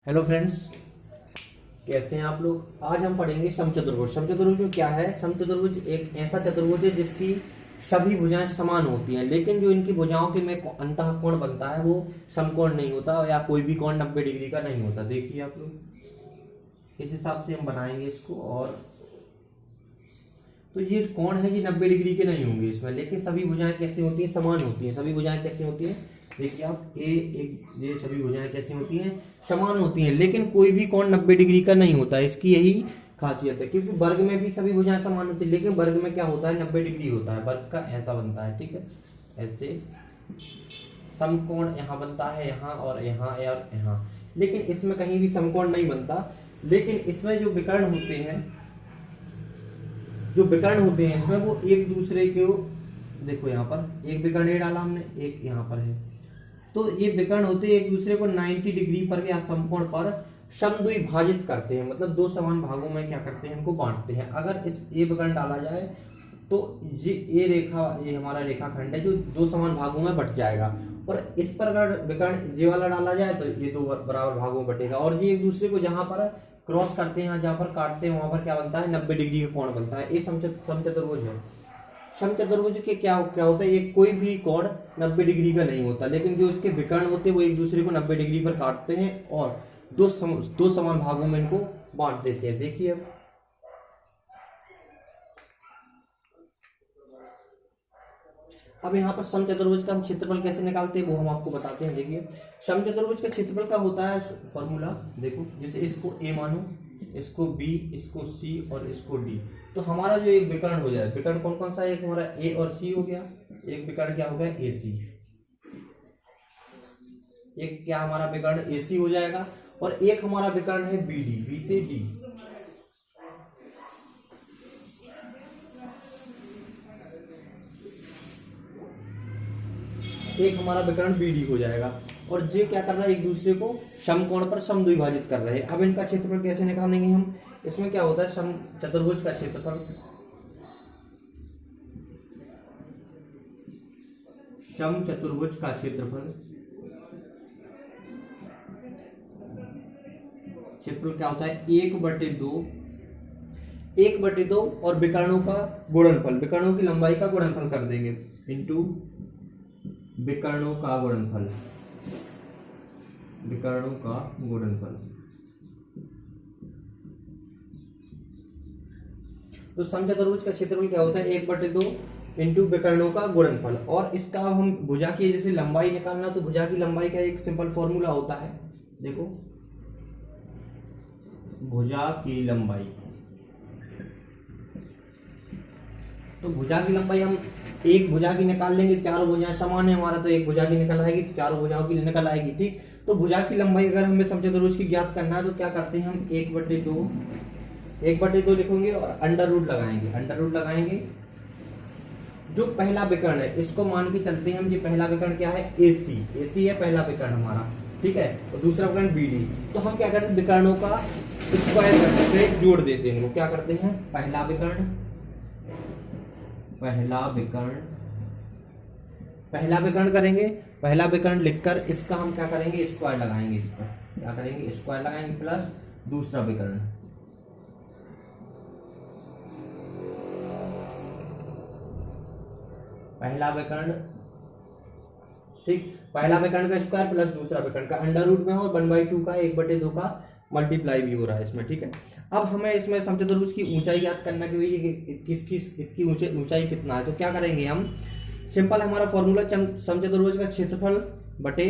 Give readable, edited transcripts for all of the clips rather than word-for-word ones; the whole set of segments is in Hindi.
हेलो फ्रेंड्स, कैसे हैं आप लोग। आज हम पढ़ेंगे समचतुर्भुज। समचतुर्भुज में क्या है? समचतुर्भुज एक ऐसा चतुर्भुज है जिसकी सभी भुजाएं समान होती हैं, लेकिन जो इनकी भुजाओं के में अंतःकोण बनता है वो समकोण नहीं होता, या कोई भी कोण 90 डिग्री का नहीं होता। देखिए आप लोग, इस हिसाब से हम बनाएंगे इसको। और तो ये कोण है, ये 90 डिग्री के नहीं होंगे इसमें, लेकिन सभी भुजाएं कैसी होती हैं? समान होती हैं। सभी भुजाएं कैसी होती हैं? देखिए आप, ये सभी भुजाएं कैसी होती हैं? समान होती हैं, लेकिन कोई भी कोण 90 डिग्री का नहीं होता। इसकी यही खासियत है, क्योंकि वर्ग में भी सभी भुजाएं समान होती है, लेकिन वर्ग में क्या होता है? 90 डिग्री होता है। वर्ग का ऐसा बनता है, ठीक है, ऐसे समकोण यहाँ बनता है, यहाँ और यहाँ और यहाँ। लेकिन इसमें कहीं भी समकोण नहीं बनता। लेकिन इसमें जो विकर्ण होते हैं, इसमें वो एक दूसरे को, देखो यहाँ पर एक विकर्ण ये डाला हमने, एक यहाँ पर है, तो ये विकर्ण होते हैं एक दूसरे को 90 डिग्री पर या समकोण पर समद्विभाजित करते हैं। मतलब दो समान भागों में क्या करते हैं? इनको बांटते हैं। अगर इस ये विकर्ण डाला जाए तो ये रेखा, ये हमारा रेखाखंड है जो दो समान भागों में बट जाएगा। और इस पर अगर विकर्ण ये वाला डाला जाए तो ये दो बराबर भागों में बटेगा। और ये एक दूसरे को जहां पर क्रॉस करते हैं, जहां पर काटते हैं, वहां पर क्या बनता है? 90 डिग्री का कोण बनता है। ये समचतुर्भुज है। समचतुर्भुज के क्या क्या होता है? एक कोई भी कोण 90 डिग्री का नहीं होता, लेकिन जो इसके विकर्ण होते हैं वो एक दूसरे को 90 डिग्री पर काटते हैं और दो समान भागों में इनको बांट देते हैं। देखिए अब यहाँ पर समचतुर्भुज का हम क्षेत्रफल कैसे निकालते हैं वो हम आपको बताते हैं। देखिए, समचतुर्भुज का क्षेत्रफल का होता है फॉर्मूला, देखो, जैसे इसको ए मानो, इसको बी, इसको सी और इसको डी। तो हमारा जो एक विकर्ण हो जाए, विकर्ण कौन कौन सा है? एक हमारा ए और सी हो गया, एक विकर्ण क्या हो गया? ए सी। एक क्या हमारा विकर्ण ए सी हो जाएगा, और एक हमारा विकर्ण है बी डी, बी से डी। एक हमारा विकर्ण बीडी हो जाएगा। और ये क्या कर रहा है? एक दूसरे को समकोण पर समद्विभाजित कर रहे हैं। अब इनका क्षेत्रफल कैसे निकालेंगे हम? इसमें क्या होता है? समचतुर्भुज का क्षेत्रफल, समचतुर्भुज का क्षेत्रफल क्या होता है? 1/2, 1/2 और विकर्णों का गुणनफल, विकर्णों की लंबाई का गुणनफल कर देंगे, इंटू विकर्णों का गुणनफल, विकर्णों का गुणनफल। तो समचतुर्भुज का क्षेत्रफल क्या होता है? 1/2 इंटू विकर्णों का गुणनफल। और इसका अब हम भुजा की जैसे लंबाई निकालना, तो भुजा की लंबाई का एक सिंपल फॉर्मूला होता है। देखो, भुजा की लंबाई, तो भुजा की लंबाई हम एक भुजा की निकाल लेंगे, चारों भुजाएं समान है हमारा, तो एक भुजा की निकल आएगी, तो चारों भुजाओं की निकल आएगी, ठीक। तो भुजा की लंबाई अगर हमें समचतुर्भुज की ज्ञात करना है तो क्या करते हैं हम? 1/2 लिखेंगे और अंडर रूट लगाएंगे। जो पहला विकर्ण है इसको मान के चलते हैं हम, ये पहला विकर्ण क्या है? AC है पहला विकर्ण हमारा, ठीक है। और दूसरा विकर्ण BD। तो हम क्या करते हैं? विकर्णों का स्क्वायर करते हैं, जोड़ देते हैं इनको। क्या करते हैं? पहला विकर्ण करेंगे। पहला विकर्ण लिखकर इसका हम क्या करेंगे? स्क्वायर लगाएंगे। इस पर क्या करेंगे? स्क्वायर लगाएंगे, प्लस दूसरा विकर्ण, पहला विकर्ण, ठीक, पहला विकर्ण का स्क्वायर प्लस दूसरा विकर्ण का अंडर रूट में, और 1/2 का 1/2 का मल्टीप्लाई भी हो रहा है इसमें, ठीक है। अब हमें इसमें समचतुर्भुज की ऊंचाई याद करना कि भाई इसकी ऊंचाई कितना है। तो क्या करेंगे हम? सिंपल, हमारा फॉर्मूला समचतुर्भुज का क्षेत्रफल बटे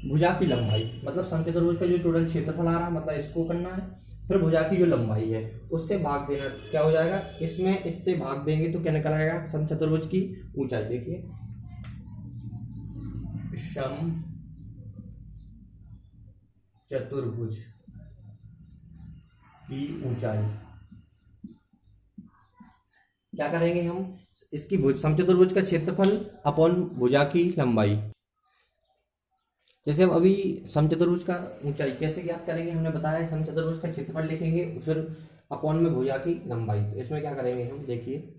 भुजा की लंबाई। मतलब समचतुर्भुज का जो टोटल क्षेत्रफल आ रहा है, मतलब इसको करना है, फिर भुजा की जो लंबाई है उससे भाग देना। क्या हो जाएगा? इसमें इससे भाग देंगे तो क्या निकल आएगा? समचतुर्भुज की ऊंचाई। देखिए, समचतुर्भुज की ऊंचाई क्या करेंगे हम? इसकी समचतुर्भुज का क्षेत्रफल अपॉन भुजा की लंबाई। जैसे हम अभी समचतुर्भुज का ऊंचाई कैसे ज्ञात करेंगे हमने बताया। समचतुर्भुज का क्षेत्रफल लिखेंगे, फिर अपॉन में भुजा की लंबाई। तो इसमें क्या करेंगे हम? देखिए,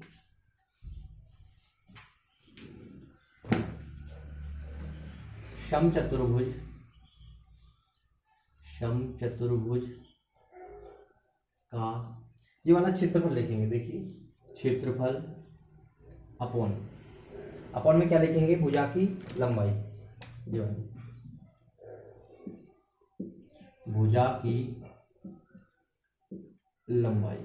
समचतुर्भुज समचतुर्भुज का ये वाला क्षेत्रफल लिखेंगे। देखिए क्षेत्रफल अपॉन अपॉन में क्या लिखेंगे, भुजा की लंबाई, ये वाली भुजा की लंबाई।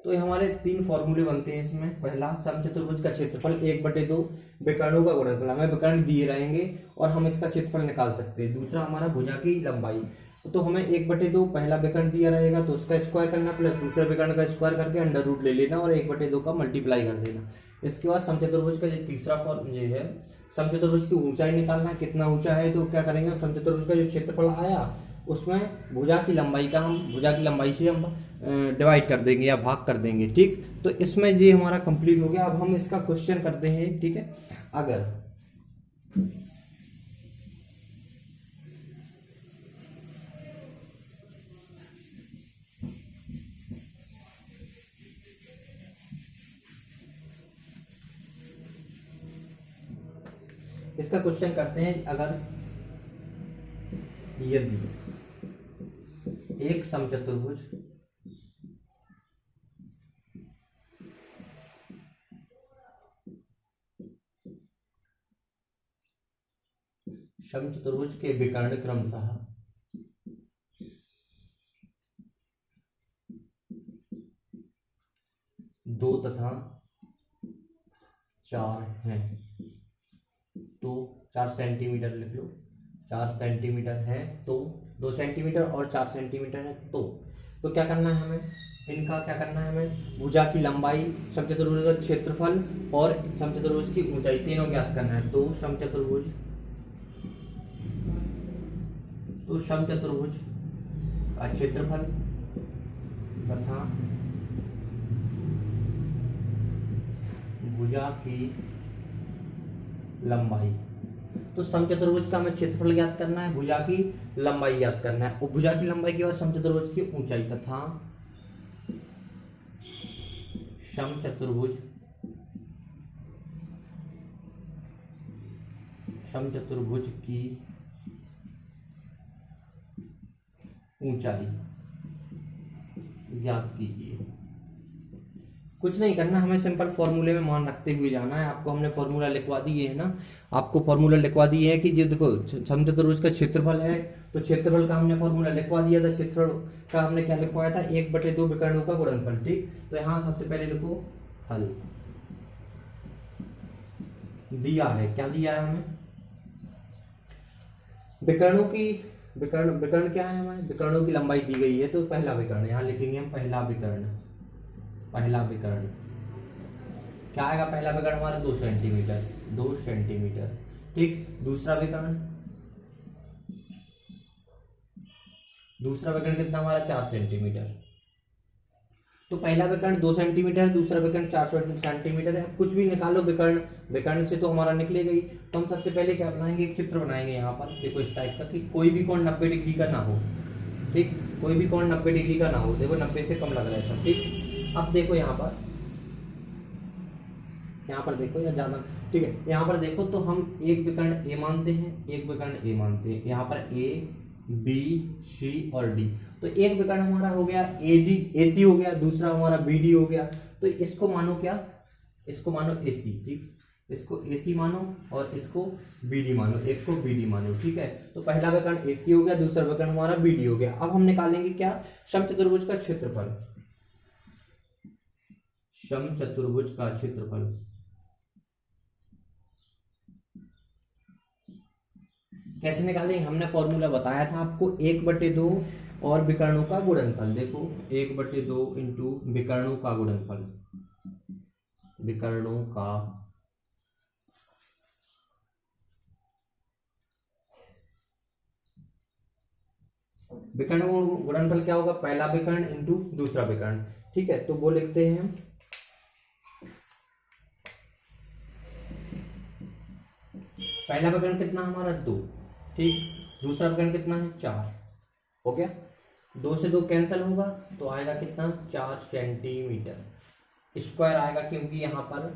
तो ये हमारे तीन फॉर्मूले बनते हैं इसमें। पहला, समचतुर्भुज का क्षेत्रफल 1/2 विकर्णों का गुणनफल, हमें विकर्ण दिए रहेंगे और हम इसका क्षेत्रफल निकाल सकते हैं। दूसरा हमारा भुजा की लंबाई, तो हमें 1/2 पहला विकर्ण दिया रहेगा तो उसका स्क्वायर करना प्लस दूसरे विकर्ण का स्क्वायर करके अंडर रूट ले लेना और 1/2 का मल्टीप्लाई कर देना। इसके बाद समचतुर्भुज का जो तीसरा फॉर्म ये है, समचतुर्भुज की ऊंचाई निकालना, कितना ऊंचा है। तो क्या करेंगे, समचतुर्भुज का जो क्षेत्रफल आया उसमें भुजा की लंबाई से हम डिवाइड कर देंगे या भाग कर देंगे। ठीक, तो इसमें ये हमारा कंप्लीट हो गया। अब हम इसका क्वेश्चन करते हैं। ठीक है, अगर इसका क्वेश्चन करते हैं, अगर यदि एक समचतुर्भुज के विकर्ण क्रमशः दो तथा 4 हैं, तो 4 सेंटीमीटर लिख लो, 4 सेंटीमीटर है तो 2 सेंटीमीटर और 4 सेंटीमीटर है तो क्या करना है हमें, इनका क्या करना है हमें, भुजा की लंबाई, समचतुर्भुज का क्षेत्रफल और समचतुर्भुज की ऊंचाई तीनों ज्ञात करना है। तो समचतुर्भुज का क्षेत्रफल तथा भुजा की लंबाई। तो समचतुर्भुज का हमें क्षेत्रफल ज्ञात करना है, भुजा की लंबाई ज्ञात करना है और भुजा की लंबाई के बाद समचतुर्भुज की ऊंचाई तथा समचतुर्भुज की ऊंचाई ज्ञात कीजिए। कुछ नहीं करना, हमें सिंपल फॉर्मूले में मान रखते हुए जाना है। आपको हमने फॉर्मूला लिखवा दिए है ना, आपको फॉर्मूला लिखवा दिए है कि जो देखो समचतुर्भुज का क्षेत्रफल है तो क्षेत्रफल का हमने फॉर्मूला लिखवा दिया था। क्षेत्रफल का हमने क्या लिखवाया था, 1/2 विकर्णों का गुणनफल। ठीक, तो यहाँ सबसे पहले लिखो हल। दिया है, क्या दिया है हमें, विकर्णों की विकर्ण क्या है हमें, विकर्णों की लंबाई दी गई है। तो पहला विकर्ण यहाँ लिखेंगे हम, पहला विकर्ण क्या आएगा, पहला विकर्ण हमारा 2 सेंटीमीटर। ठीक, दूसरा विकर्ण कितना हमारा 4 सेंटीमीटर। तो पहला विकर्ण 2 सेंटीमीटर, दूसरा विकर्ण 4 सेंटीमीटर है। कुछ भी निकालो विकर्ण से तो हमारा निकलेगा ही। तो हम सबसे पहले क्या बनाएंगे, एक चित्र बनाएंगे यहाँ पर, देखो इस टाइप का, कि कोई भी कोण 90 डिग्री का ना हो। ठीक, कोई भी कोण 90 डिग्री का ना हो। देखो 90 से कम लग रहा है सब। ठीक, अब देखो यहाँ पर देखो या ज्यादा, ठीक है, यहाँ पर देखो तो हम एक विकर्ण ए मानते हैं, यहाँ पर ए बी सी और डी। तो एक विकर्ण हमारा हो गया AC हो गया, दूसरा हमारा BD हो गया। तो इसको मानो क्या, इसको मानो AC। ठीक, इसको AC मानो और इसको BD मानो, एक को BD मानो। ठीक है, तो पहला विकर्ण AC हो गया, दूसरा विकर्ण हमारा BD हो गया। अब हम निकालेंगे क्या, समचतुर्भुज का क्षेत्रफल। कैसे निकालेंगे, हमने फॉर्मूला बताया था आपको, 1/2 और विकर्णों का गुणनफल। देखो 1/2 इंटू विकर्णों का गुणनफल, विकर्णों का गुणनफल क्या होगा, पहला विकर्ण इंटू दूसरा विकर्ण। ठीक है, तो वो लिखते हैं हम, पहला विकर्ण कितना हमारा 2। ठीक, दूसरा विकर्ण कितना है 4। हो गया, 2 से 2 कैंसिल होगा तो आएगा कितना, 4 सेंटीमीटर स्क्वायर आएगा, क्योंकि यहाँ पर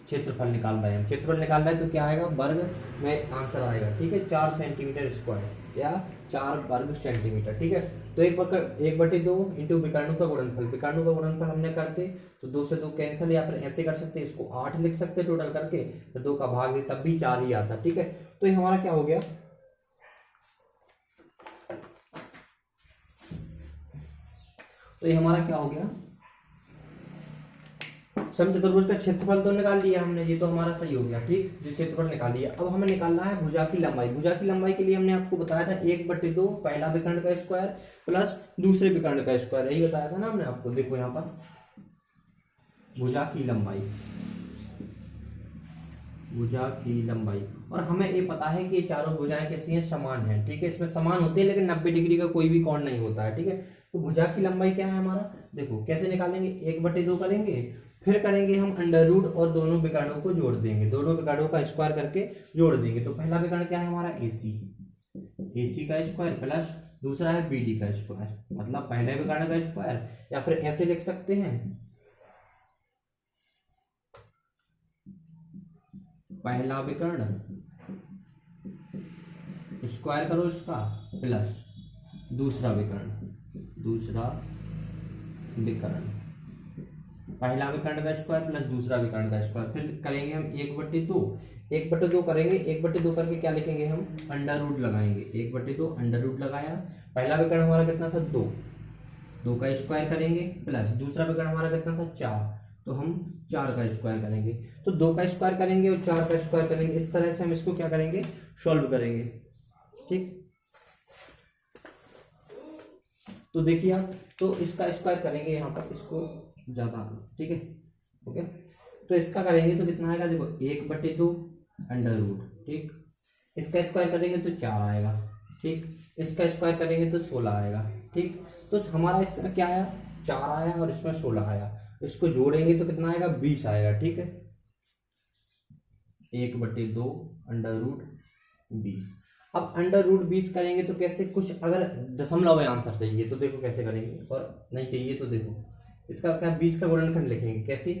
क्षेत्रफल निकाल रहे हैं हम, क्षेत्रफल निकाल रहे हैं तो क्या आएगा, वर्ग में आंसर आएगा, ठीक है, 4 सेंटीमीटर स्क्वायर या 4 वर्ग सेंटीमीटर, ठीक है। तो 1/2 इंटू विकर्णों का गुणनफल, विकर्णों का गुणनफल हमने करते तो 2 से 2 कैंसिल, या फिर ऐसे कर सकते, इसको 8 लिख सकते टोटल करके, फिर 2 का भाग दे तब भी 4 ही आता, ठीक है। तो ये हमारा क्या हो गया, तो ये हमारा क्या हो गया, समचतुर्भुज का क्षेत्रफल तो निकाल लिया हमने, ये तो हमारा सही हो गया, ठीक, जो क्षेत्रफल निकाल लिया। अब हमें निकालना है भुजा की लंबाई। भुजा की लंबाई के लिए हमने आपको बताया था 1/2 पहला विकर्ण का स्क्वायर प्लस दूसरे विकर्ण का स्क्वायर, यही बताया था ना हमने आपको। देखो यहाँ पर भुजा की लंबाई, भुजा की लंबाई, और हमें ये पता है कि ये चारों भुजाएं कैसी हैं, समान हैं, ठीक है, इसमें समान होती है लेकिन 90 डिग्री का कोई भी कोण नहीं होता है, ठीक है। तो भुजा की लंबाई क्या है हमारा, देखो कैसे निकालेंगे, 1/2 करेंगे, फिर करेंगे हम अंडर रूट और दोनों विकर्णों को जोड़ देंगे, दोनों विकर्णों का स्क्वायर करके जोड़ देंगे। तो पहला विकर्ण क्या है हमारा, AC, AC का स्क्वायर प्लस दूसरा है BD का स्क्वायर, मतलब पहले विकर्ण का स्क्वायर, या फिर ऐसे लिख सकते हैं, पहला विकर्ण स्क्वायर करो इसका प्लस दूसरा विकर्ण, दूसरा विकर्ण, पहला विकर्ण का स्क्वायर प्लस दूसरा विकर्ण का स्क्वायर, फिर करेंगे हम 1/2, 1/2 करेंगे, 1/2 करके क्या लिखेंगे हम, अंडर रूट लगाएंगे, 1/2 अंडर रूट लगाया, पहला विकर्ण हमारा कितना था 2, 2 का स्क्वायर करेंगे प्लस दूसरा विकर्ण हमारा कितना था 4, तो हम 4 का स्क्वायर करेंगे, तो 2 का स्क्वायर करेंगे और 4 का स्क्वायर करेंगे, इस तरह से हम इसको क्या करेंगे, सॉल्व करेंगे, ठीक। तो देखिए आप, तो इसका स्क्वायर करेंगे यहाँ पर, इसको ज्यादा, ठीक है, ओके। तो इसका करेंगे तो कितना आएगा, देखो 1/2 अंडर रूट, ठीक, इसका स्क्वायर करेंगे तो 4 आएगा, ठीक, इसका स्क्वायर करेंगे तो 16 आएगा, ठीक। तो हमारा इसका क्या आया, 4 आया और इसमें 16 आया, इसको जोड़ेंगे तो कितना आएगा, 20 आएगा, ठीक है, 1/2 अंडर रूट 20। अब अंडर रूट 20 करेंगे तो कैसे, कुछ अगर दशमलव में आंसर चाहिए तो देखो कैसे करेंगे, और नहीं चाहिए तो देखो इसका क्या, 20 का गुणनखंड लिखेंगे कैसे,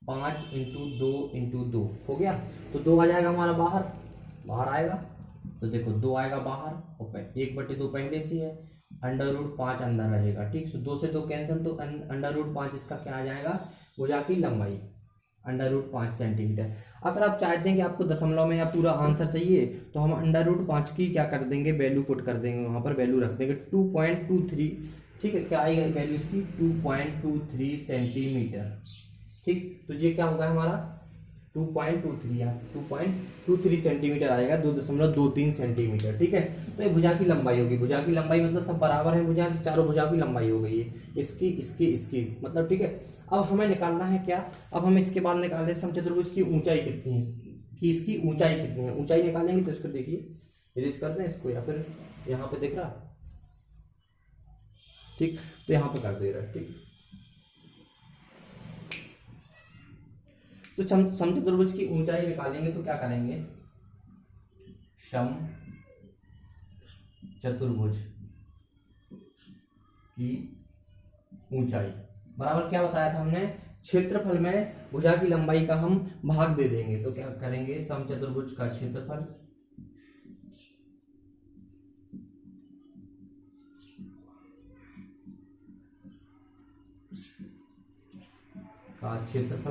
5 × 2 × 2 हो गया, तो 2 आ जाएगा हमारा बाहर, बाहर आएगा, तो देखो 2 आएगा बाहर, और 1/2 पहले से है, अंडर रूट 5 अंदर रहेगा, ठीक। तो 2 से 2 कैंसिल, तो अंडर रूट 5 इसका क्या आ जाएगा, भुजा की लंबाई अंडर रूट 5 सेंटीमीटर। अगर आप चाहते हैं कि आपको दशमलव में या पूरा आंसर चाहिए तो हम अंडर रूट 5 की क्या कर देंगे, वैल्यू पुट कर देंगे, वहां पर वैल्यू रख देंगे 2.23, ठीक है, क्या आएगा वैल्यू इसकी 2.23 सेंटीमीटर, ठीक। तो ये क्या होगा हमारा 2.23 या 2.23 सेंटीमीटर आएगा, 2.23 सेंटीमीटर, ठीक है। तो ये भुजा की लंबाई होगी, भुजा की लंबाई मतलब सब बराबर है, भुजा चारों भुजा की लंबाई हो गई है, इसकी इसकी इसकी, मतलब, ठीक है। अब हमें निकालना है क्या, अब हम इसके बाद निकालें समचतुर्भुज की ऊंचाई कितनी है, कि इसकी ऊंचाई कितनी है, ऊंचाई निकालेंगे तो इसको देखिए, इरेज कर दें इसको, या फिर यहाँ पे दिख रहा, ठीक, तो यहाँ पे कर दे रहा है, ठीक। तो समचतुर्भुज की ऊंचाई निकालेंगे तो क्या करेंगे, समचतुर्भुज की ऊंचाई बराबर क्या बताया था हमने, क्षेत्रफल में भुजा की लंबाई का हम भाग दे देंगे, तो क्या करेंगे, समचतुर्भुज का क्षेत्रफल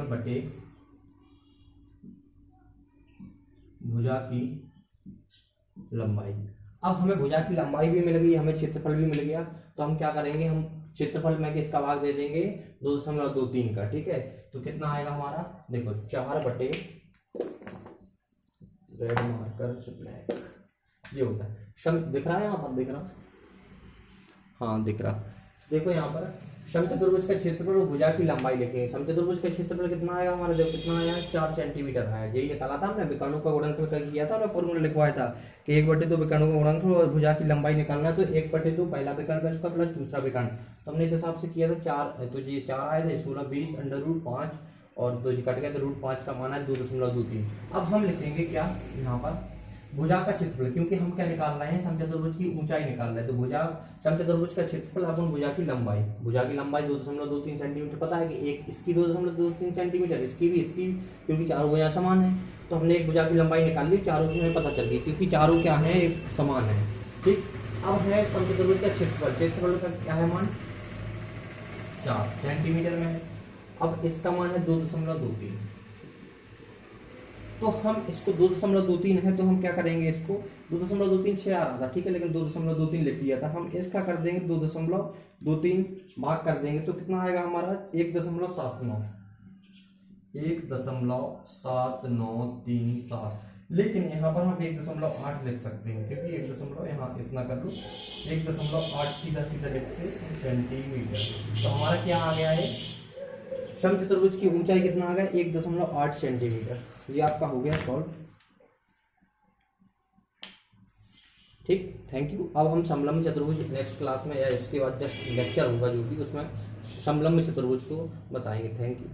बटे भुजा की लंबाई। अब हमें भुजा की लंबाई भी मिल गई, हमें क्षेत्रफल भी मिल गया, तो हम क्या करेंगे, हम क्षेत्रफल में किसका भाग दे देंगे, 2.23 का, ठीक है। तो कितना आएगा हमारा, देखो 4 बटे रेड मार्कर से ब्लैक, ये होता है, दिख रहा है यहाँ पर, दिख रहा, हाँ दिख रहा, देखो यहाँ पर समचतुर्भुज का क्षेत्रफल और भुजा की लंबाई लिखेंगे। समचतुर्भुज का क्षेत्रफल कितना आएगा हमारा, देखो कितना आया, 4 सेंटीमीटर आया, यही निकाला था हमने, विकर्णों का गुणनफल कर किया था, हमने फॉर्मूला लिखवाया था कि 1/2 विकर्णों का गुणनफल और भुजा की लंबाई निकालना, तो 1/2 पहला विकर्ण का स्क्वायर प्लस दूसरा विकर्ण, तो हमने इस हिसाब से किया था 4, तो ये 4 आए थे, 16 20 अंडर रूट 5 और 2 कट गया, तो रूट 5 का मान है 2.23। अब हम लिखेंगे क्या यहाँ पर, भुजा का क्षेत्रफल, क्योंकि हम क्या निकाल रहे हैं, समचतुर्भुज की ऊंचाई निकाल रहे हैं, तो भुजा समचतुर्भुज का क्षेत्रफल अपन भुजा की लंबाई, भुजा की लंबाई 2.23 सेंटीमीटर, पता है कि एक इसकी 2.23 सेंटीमीटर, इसकी भी, क्योंकि चारों भुजा समान है, तो हमने एक भुजा की लंबाई निकाल ली, चारों की हमें पता चल गई, क्योंकि चारों क्या है, एक समान है। ठीक, अब है समचतुर्भुज का क्षेत्रफल, क्षेत्रफल का क्या है मान, 4 सेंटीमीटर में है। अब इसका मान है 2.23, तो हम इसको 2.23 है, तो हम क्या करेंगे, इसको 2.26 आ रहा था, ठीक है, लेकिन 2.23 लिख लिया था, हम इसका कर देंगे 2.23 भाग कर देंगे, तो कितना आएगा हमारा 1.79, 1.7937, लेकिन यहाँ पर हम 1.8 लिख सकते हैं, क्योंकि 1 यहाँ इतना कर लो, 1.8 सीधा सीधा लिखते सेंटीमीटर, तो हमारा क्या आ गया है, समचतुर्भुज की ऊंचाई कितना आ गया, 1.8 सेंटीमीटर। ये आपका हो गया सॉल्व। ठीक, थैंक यू। अब हम समलंब चतुर्भुज नेक्स्ट क्लास में, या इसके बाद जस्ट लेक्चर होगा जो भी, उसमें समलंब चतुर्भुज को बताएंगे। Thank you.